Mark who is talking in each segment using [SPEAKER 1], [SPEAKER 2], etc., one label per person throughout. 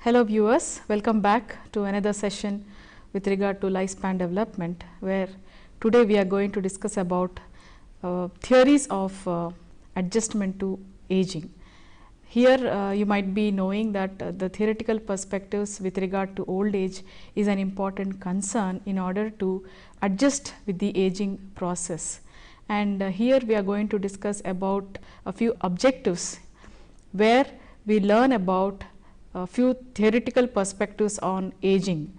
[SPEAKER 1] Hello viewers, welcome back to another session with regard to lifespan development, where today we are going to discuss about theories of adjustment to aging. Here you might be knowing that the theoretical perspectives with regard to old age is an important concern in order to adjust with the aging process. And here we are going to discuss about a few objectives where we learn about a few theoretical perspectives on aging.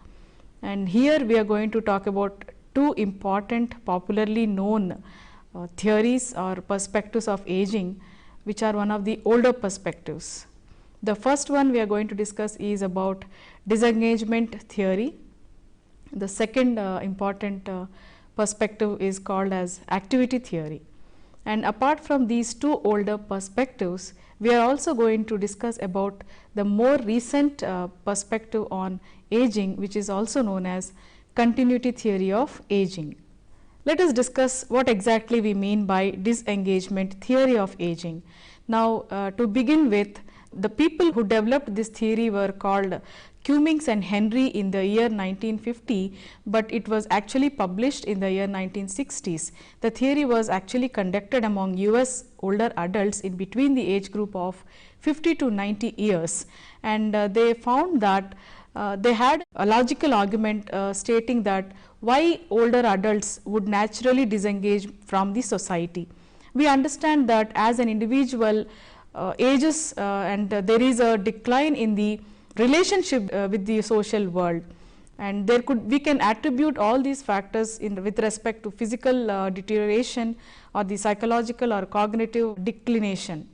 [SPEAKER 1] And here we are going to talk about two important popularly known theories or perspectives of aging, which are one of the older perspectives. The first one we are going to discuss is about disengagement theory. The second important perspective is called as activity theory. And apart from these two older perspectives, we are also going to discuss about the more recent perspective on aging, which is also known as continuity theory of aging. Let us discuss what exactly we mean by disengagement theory of aging. Now, to begin with, the people who developed this theory were called Cummings and Henry in the year 1950, but it was actually published in the year 1960s. The theory was actually conducted among US older adults in between the age group of 50 to 90 years, and they found that they had a logical argument stating that why older adults would naturally disengage from the society. We understand that as an individual ages and there is a decline in the relationship with the social world, and we can attribute all these factors with respect to physical deterioration or the psychological or cognitive declination.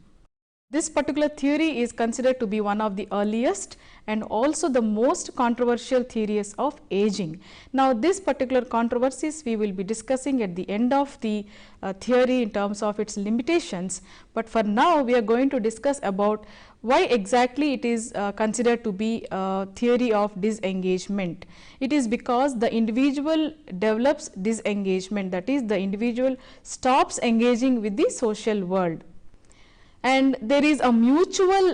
[SPEAKER 1] This particular theory is considered to be one of the earliest and also the most controversial theories of aging. Now, this particular controversies we will be discussing at the end of the theory in terms of its limitations, but for now we are going to discuss about why exactly it is considered to be a theory of disengagement. It is because the individual develops disengagement, that is, the individual stops engaging with the social world, and there is a mutual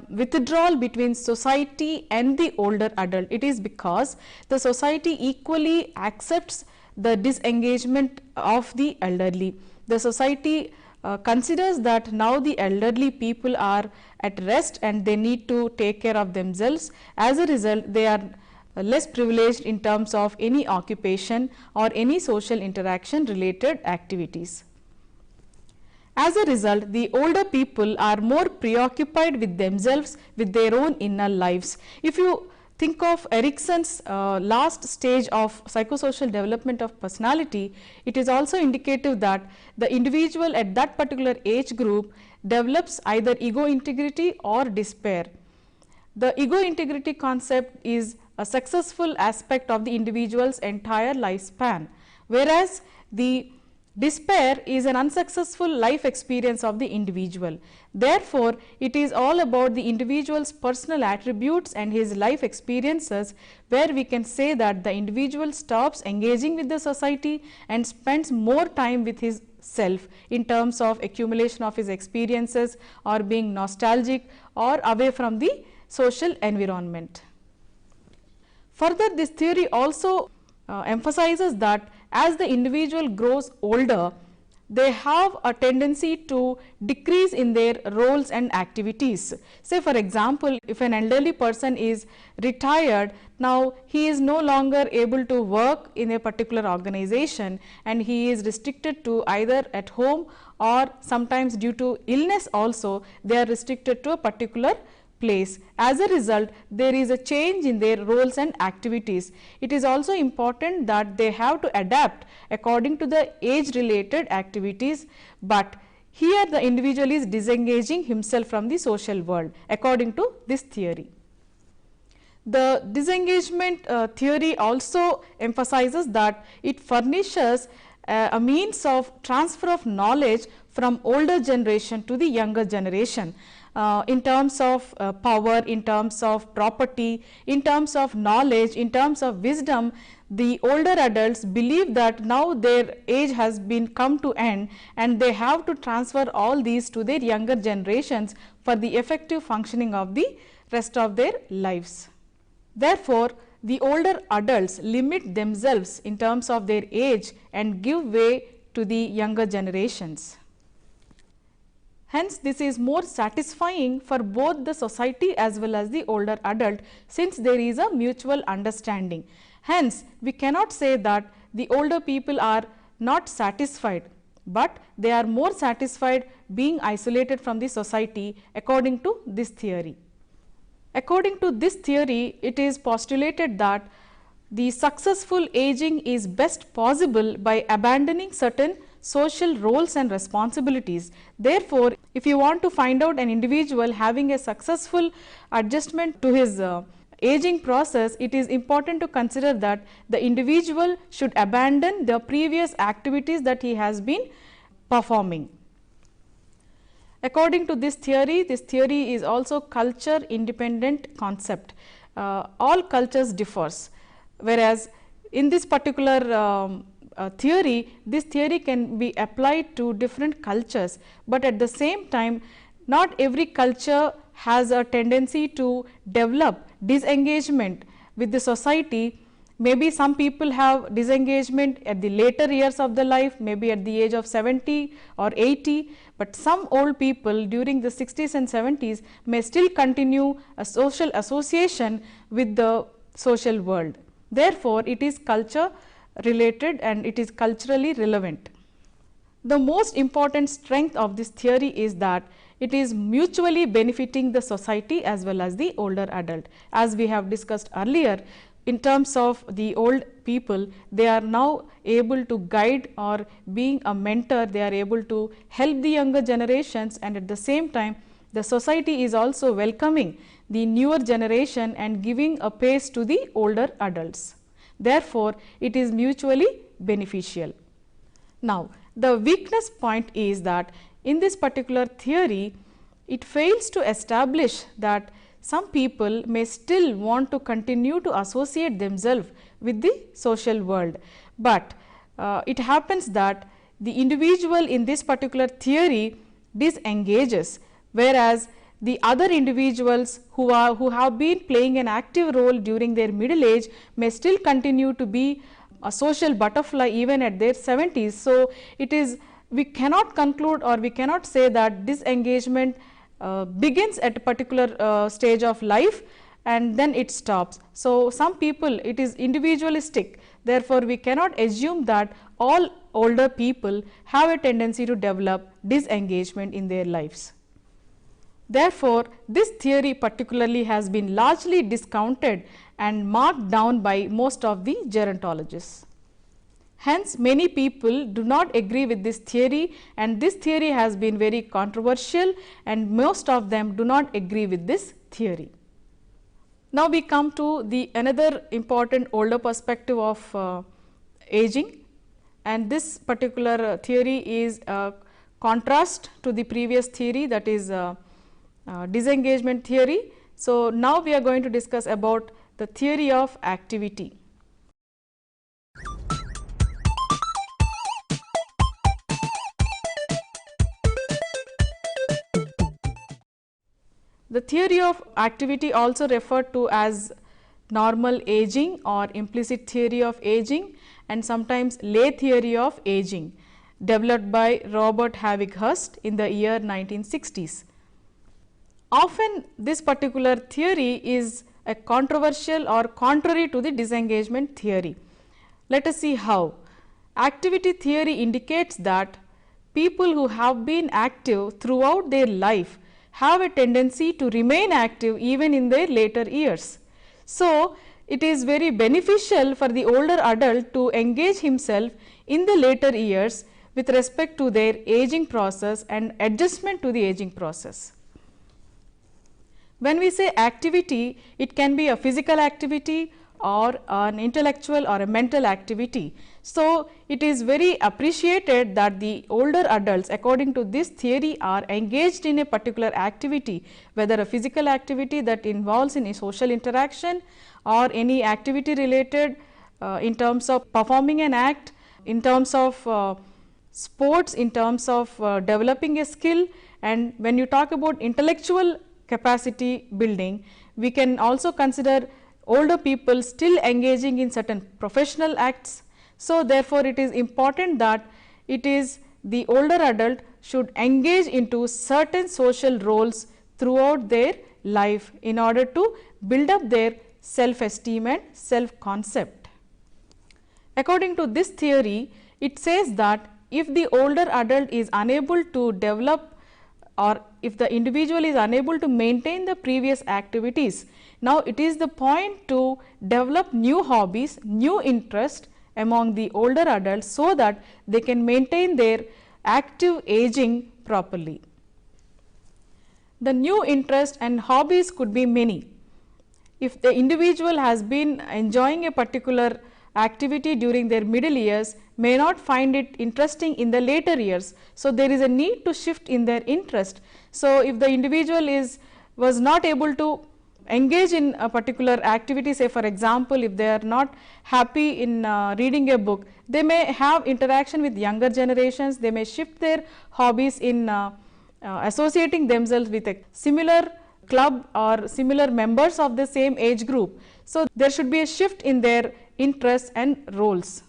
[SPEAKER 1] withdrawal between society and the older adult. It is because the society equally accepts the disengagement of the elderly. The society considers that now the elderly people are at rest and they need to take care of themselves. As a result, they are less privileged in terms of any occupation or any social interaction related activities. As a result, the older people are more preoccupied with themselves, with their own inner lives. If you think of Erikson's last stage of psychosocial development of personality, it is also indicative that the individual at that particular age group develops either ego integrity or despair. The ego integrity concept is a successful aspect of the individual's entire lifespan, whereas the despair is an unsuccessful life experience of the individual. Therefore, it is all about the individual's personal attributes and his life experiences, where we can say that the individual stops engaging with the society and spends more time with his self in terms of accumulation of his experiences or being nostalgic or away from the social environment. Further, this theory also emphasizes that as the individual grows older, they have a tendency to decrease in their roles and activities. Say for example, if an elderly person is retired, now he is no longer able to work in a particular organization and he is restricted to either at home or sometimes due to illness also they are restricted to a particular place. As a result, there is a change in their roles and activities. It is also important that they have to adapt according to the age related activities, but here the individual is disengaging himself from the social world according to this theory. The disengagement theory also emphasizes that it furnishes a means of transfer of knowledge from older generation to the younger generation. In terms of power, in terms of property, in terms of knowledge, in terms of wisdom, the older adults believe that now their age has been come to end and they have to transfer all these to their younger generations for the effective functioning of the rest of their lives. Therefore, the older adults limit themselves in terms of their age and give way to the younger generations. Hence, this is more satisfying for both the society as well as the older adult, since there is a mutual understanding. Hence, we cannot say that the older people are not satisfied, but they are more satisfied being isolated from the society according to this theory. According to this theory, it is postulated that the successful aging is best possible by abandoning certain social roles and responsibilities. Therefore, if you want to find out an individual having a successful adjustment to his aging process, it is important to consider that the individual should abandon the previous activities that he has been performing. According to this theory is also culture independent concept. All cultures differs, whereas in this particular theory, this theory can be applied to different cultures, but at the same time not every culture has a tendency to develop disengagement with the society. Maybe some people have disengagement at the later years of the life, maybe at the age of 70 or 80, but some old people during the 60s and 70s may still continue a social association with the social world. Therefore, it is culture related and it is culturally relevant. The most important strength of this theory is that it is mutually benefiting the society as well as the older adult. As we have discussed earlier, in terms of the old people, they are now able to guide, or being a mentor, they are able to help the younger generations, and at the same time the society is also welcoming the newer generation and giving a pace to the older adults. Therefore, it is mutually beneficial. Now, the weakness point is that in this particular theory, it fails to establish that some people may still want to continue to associate themselves with the social world, but it happens that the individual in this particular theory disengages, whereas the other individuals who have been playing an active role during their middle age may still continue to be a social butterfly even at their 70s. So, we cannot conclude, or we cannot say that disengagement begins at a particular stage of life and then it stops. So, some people, it is individualistic. Therefore, we cannot assume that all older people have a tendency to develop disengagement in their lives. Therefore, this theory particularly has been largely discounted and marked down by most of the gerontologists. Hence, many people do not agree with this theory, and this theory has been very controversial, and most of them do not agree with this theory. Now, we come to the another important older perspective of aging, and this particular theory is a contrast to the previous theory, that is disengagement theory. So, now we are going to discuss about the theory of activity. The theory of activity, also referred to as normal aging or implicit theory of aging, and sometimes lay theory of aging, developed by Robert Havighurst in the year 1960s. Often this particular theory is a controversial or contrary to the disengagement theory. Let us see how. Activity theory indicates that people who have been active throughout their life have a tendency to remain active even in their later years. So, it is very beneficial for the older adult to engage himself in the later years with respect to their aging process and adjustment to the aging process. When we say activity, it can be a physical activity or an intellectual or a mental activity. So, it is very appreciated that the older adults, according to this theory, are engaged in a particular activity, whether a physical activity that involves in a social interaction or any activity related in terms of performing an act, in terms of sports, in terms of developing a skill. And when you talk about intellectual capacity building, We can also consider older people still engaging in certain professional acts. So, therefore, it is important that it is the older adult should engage into certain social roles throughout their life in order to build up their self-esteem and self-concept. According to this theory, it says that if the older adult is unable to develop, or if the individual is unable to maintain the previous activities, now it is the point to develop new hobbies, new interest among the older adults, so that they can maintain their active aging properly. The new interest and hobbies could be many. If the individual has been enjoying a particular activity during their middle years, may not find it interesting in the later years. So, there is a need to shift in their interest. So, if the individual was not able to engage in a particular activity, say for example, if they are not happy in reading a book, they may have interaction with younger generations, they may shift their hobbies in associating themselves with a similar club or similar members of the same age group. So, there should be a shift in their interests and roles.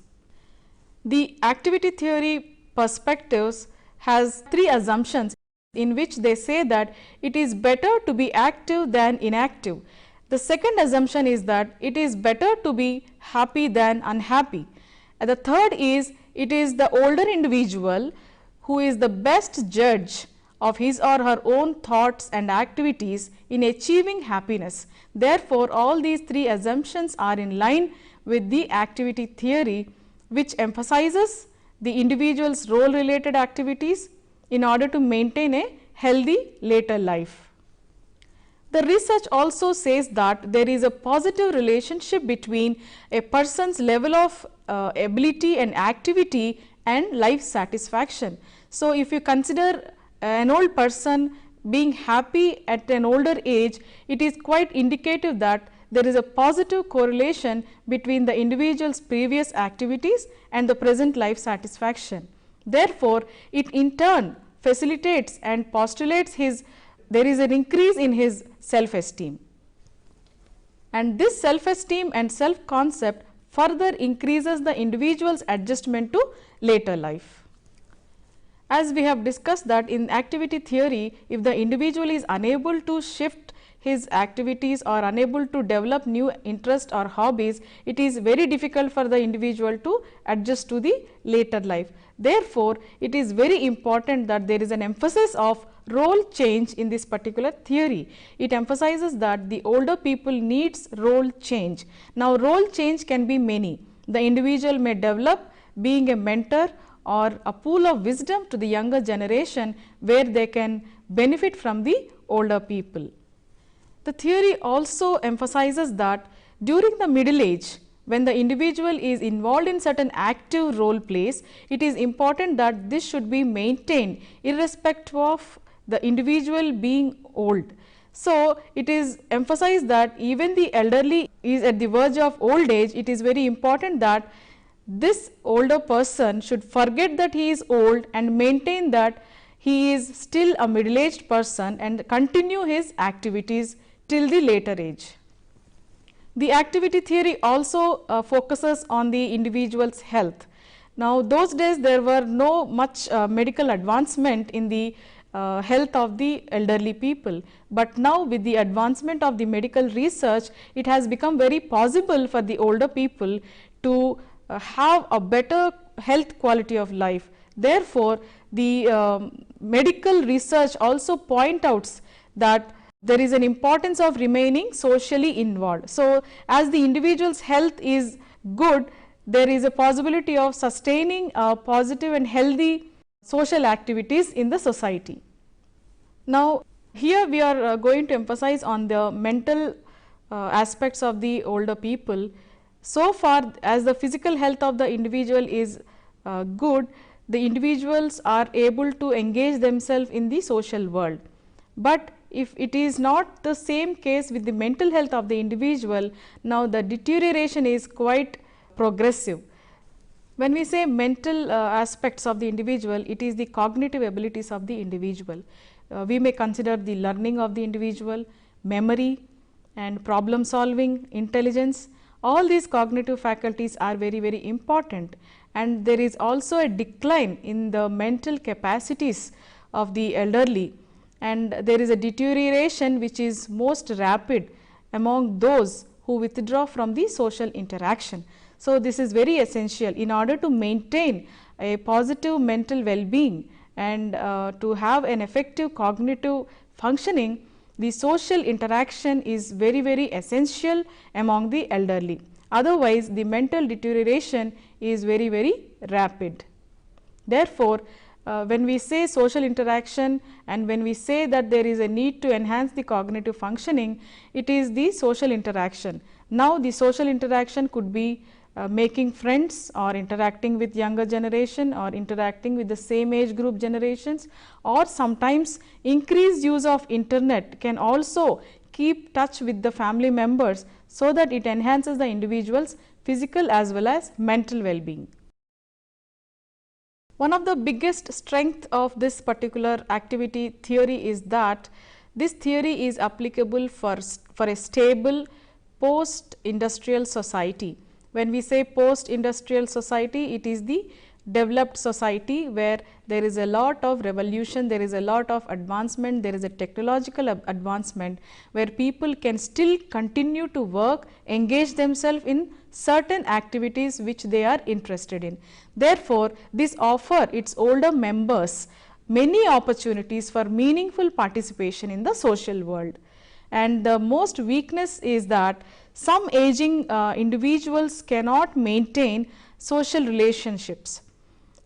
[SPEAKER 1] The activity theory perspectives has three assumptions in which they say that it is better to be active than inactive. The second assumption is that it is better to be happy than unhappy. And the third is it is the older individual who is the best judge of his or her own thoughts and activities in achieving happiness. Therefore, all these three assumptions are in line with the activity theory, which emphasizes the individual's role related activities in order to maintain a healthy later life. The research also says that there is a positive relationship between a person's level of ability and activity and life satisfaction. So, if you consider an old person being happy at an older age, it is quite indicative that there is a positive correlation between the individual's previous activities and the present life satisfaction. Therefore, it in turn facilitates and postulates there is an increase in his self-esteem, and this self-esteem and self-concept further increases the individual's adjustment to later life. As we have discussed that in activity theory, if the individual is unable to shift his activities or unable to develop new interest or hobbies, it is very difficult for the individual to adjust to the later life. Therefore, it is very important that there is an emphasis of role change in this particular theory. It emphasizes that the older people needs role change. Now, role change can be many. The individual may develop being a mentor or a pool of wisdom to the younger generation, where they can benefit from the older people. The theory also emphasizes that during the middle age, when the individual is involved in certain active role plays, it is important that this should be maintained irrespective of the individual being old. So, it is emphasized that even the elderly is at the verge of old age, it is very important that this older person should forget that he is old and maintain that he is still a middle aged person and continue his activities till the later age. The activity theory also focuses on the individual's health. Now, those days there were no much medical advancement in the health of the elderly people, but now with the advancement of the medical research, it has become very possible for the older people to have a better health quality of life. Therefore, the medical research also point out that there is an importance of remaining socially involved. So, as the individual's health is good, there is a possibility of sustaining positive and healthy social activities in the society. Now, here we are going to emphasize on the mental aspects of the older people. So far as the physical health of the individual is good, the individuals are able to engage themselves in the social world. But if it is not the same case with the mental health of the individual, now the deterioration is quite progressive. When we say mental aspects of the individual, it is the cognitive abilities of the individual. We may consider the learning of the individual, memory, and problem solving, intelligence. All these cognitive faculties are very, very important, and there is also a decline in the mental capacities of the elderly, and there is a deterioration which is most rapid among those who withdraw from the social interaction. So, this is very essential in order to maintain a positive mental well-being and to have an effective cognitive functioning. The social interaction is very, very essential among the elderly. Otherwise, the mental deterioration is very, very rapid. Therefore, when we say social interaction and when we say that there is a need to enhance the cognitive functioning, it is the social interaction. Now, the social interaction could be making friends or interacting with younger generation or interacting with the same age group generations, or sometimes increased use of internet can also keep touch with the family members, so that it enhances the individual's physical as well as mental well-being. One of the biggest strength of this particular activity theory is that this theory is applicable for a stable post-industrial society. When we say post-industrial society, it is the developed society where there is a lot of revolution, there is a lot of advancement, there is a technological advancement, where people can still continue to work, engage themselves in certain activities which they are interested in. Therefore, this offers its older members many opportunities for meaningful participation in the social world. And the most weakness is that some aging individuals cannot maintain social relationships,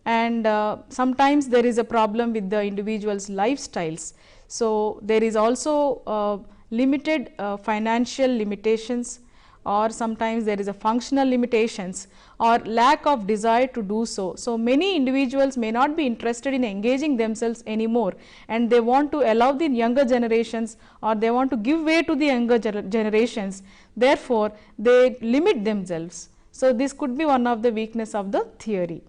[SPEAKER 1] and sometimes there is a problem with the individual's lifestyles. So, there is also limited financial limitations, or sometimes there is a functional limitations or lack of desire to do so. So, many individuals may not be interested in engaging themselves anymore, and they want to allow the younger generations, or they want to give way to the younger generations. Therefore, they limit themselves. So, this could be one of the weakness of the theory.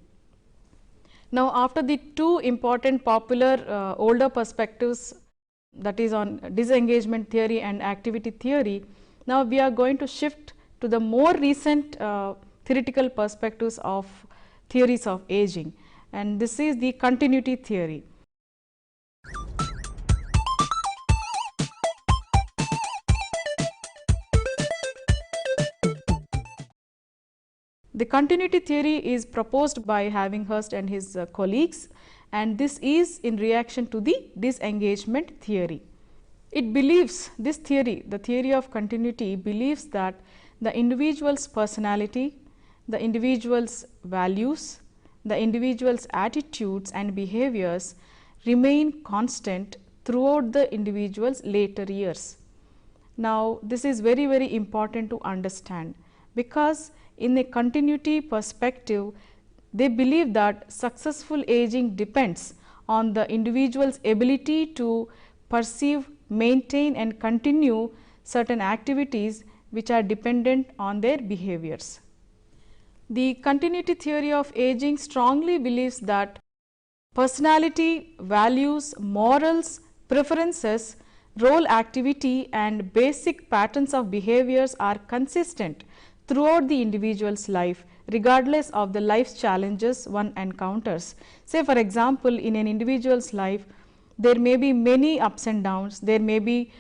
[SPEAKER 1] Now, after the two important popular older perspectives, that is on disengagement theory and activity theory, now we are going to shift to the more recent theoretical perspectives of theories of aging, and this is the continuity theory. The continuity theory is proposed by Havinghurst and his colleagues, and this is in reaction to the disengagement theory. It believes, this theory, the theory of continuity, believes that the individual's personality, the individual's values, the individual's attitudes and behaviors remain constant throughout the individual's later years. Now, this is very, very important to understand, because in a continuity perspective, they believe that successful aging depends on the individual's ability to perceive, maintain and continue certain activities which are dependent on their behaviors. The continuity theory of aging strongly believes that personality, values, morals, preferences, role activity and basic patterns of behaviors are consistent throughout the individual's life, regardless of the life's challenges one encounters. Say for example, in an individual's life, there may be many ups and downs, there may be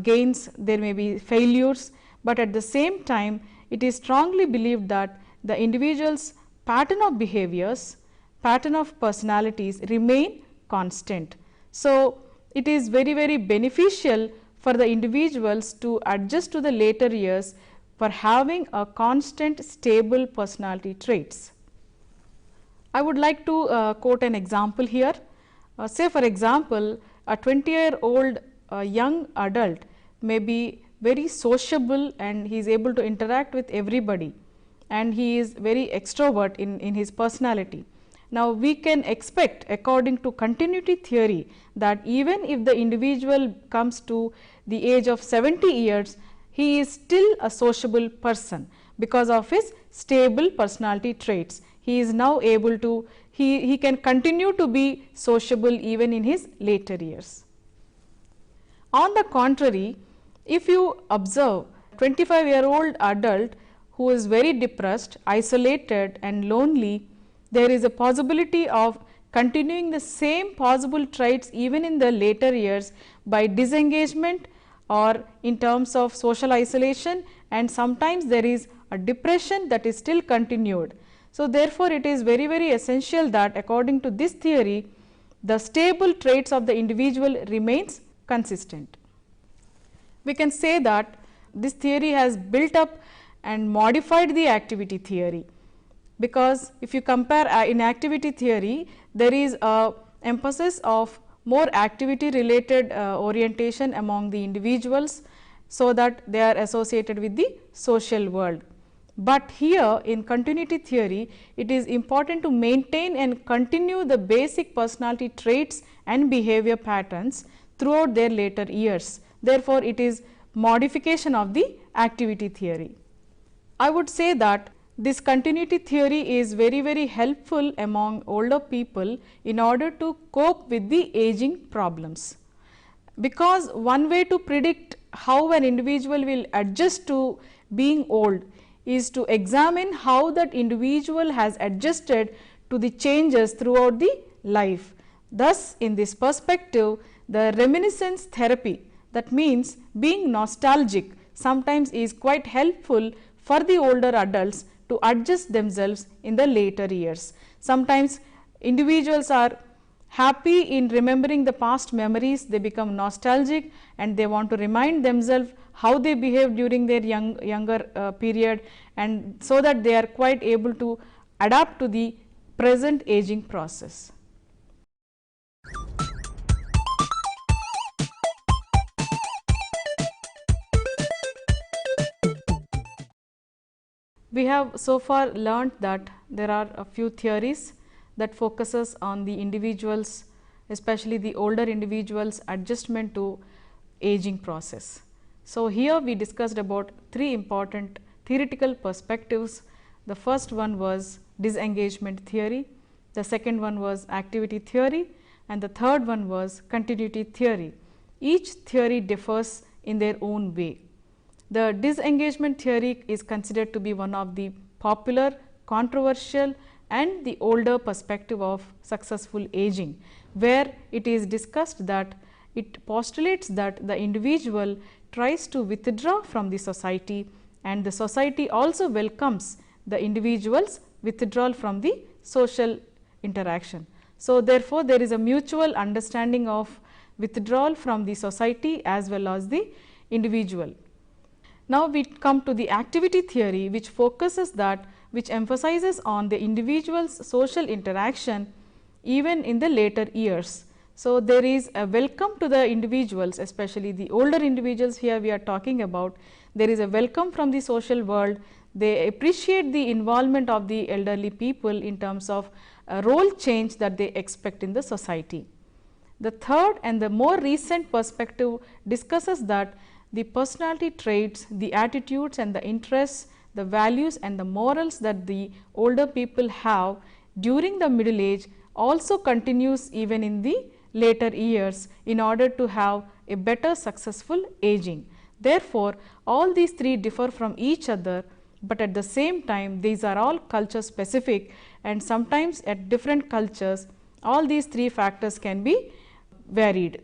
[SPEAKER 1] gains, there may be failures, but at the same time it is strongly believed that the individual's pattern of behaviors, pattern of personalities remain constant. So, it is very, very beneficial for the individuals to adjust to the later years for having a constant stable personality traits. I would like to quote an example here. Say for example, a 20-year-old young adult may be very sociable and he is able to interact with everybody, and he is very extrovert in his personality. Now, we can expect, according to continuity theory, that even if the individual comes to the age of 70 years, he is still a sociable person because of his stable personality traits. He is now able to, he can continue to be sociable even in his later years. On the contrary, If you observe 25-year-old adult who is very depressed, isolated and lonely, there is a possibility of continuing the same possible traits even in the later years by disengagement or in terms of social isolation, and sometimes there is a depression that is still continued. So, therefore, it is very, very essential that according to this theory, the stable traits of the individual remains consistent. We can say that this theory has built up and modified the activity theory, because if you compare in activity theory, there is a emphasis of more activity related orientation among the individuals, so that they are associated with the social world. But here in continuity theory, it is important to maintain and continue the basic personality traits and behavior patterns throughout their later years. Therefore, it is modification of the activity theory. I would say that this continuity theory is very, very helpful among older people in order to cope with the aging problems, because one way to predict how an individual will adjust to being old is to examine how that individual has adjusted to the changes throughout the life. Thus, in this perspective, the reminiscence therapy, that means being nostalgic, sometimes is quite helpful for the older adults to adjust themselves in the later years. Sometimes individuals are happy in remembering the past memories, they become nostalgic and they want to remind themselves how they behaved during their younger period, and so that they are quite able to adapt to the present aging process. We have so far learnt that there are a few theories that focuses on the individuals, especially the older individuals, adjustment to aging process. So, here we discussed about three important theoretical perspectives. The first one was disengagement theory, the second one was activity theory, and the third one was continuity theory. Each theory differs in their own way. The disengagement theory is considered to be one of the popular, controversial and the older perspective of successful aging, where it is discussed that it postulates that the individual tries to withdraw from the society and the society also welcomes the individual's withdrawal from the social interaction. So, therefore, there is a mutual understanding of withdrawal from the society as well as the individual. Now, we come to the activity theory, which focuses that, which emphasizes on the individual's social interaction even in the later years. So, there is a welcome to the individuals, especially the older individuals here we are talking about. There is a welcome from the social world. They appreciate the involvement of the elderly people in terms of a role change that they expect in the society. The third and the more recent perspective discusses that the personality traits, the attitudes and the interests, the values and the morals that the older people have during the middle age also continues even in the later years in order to have a better successful aging. Therefore, all these three differ from each other, but at the same time these are all culture specific, and sometimes at different cultures all these three factors can be varied.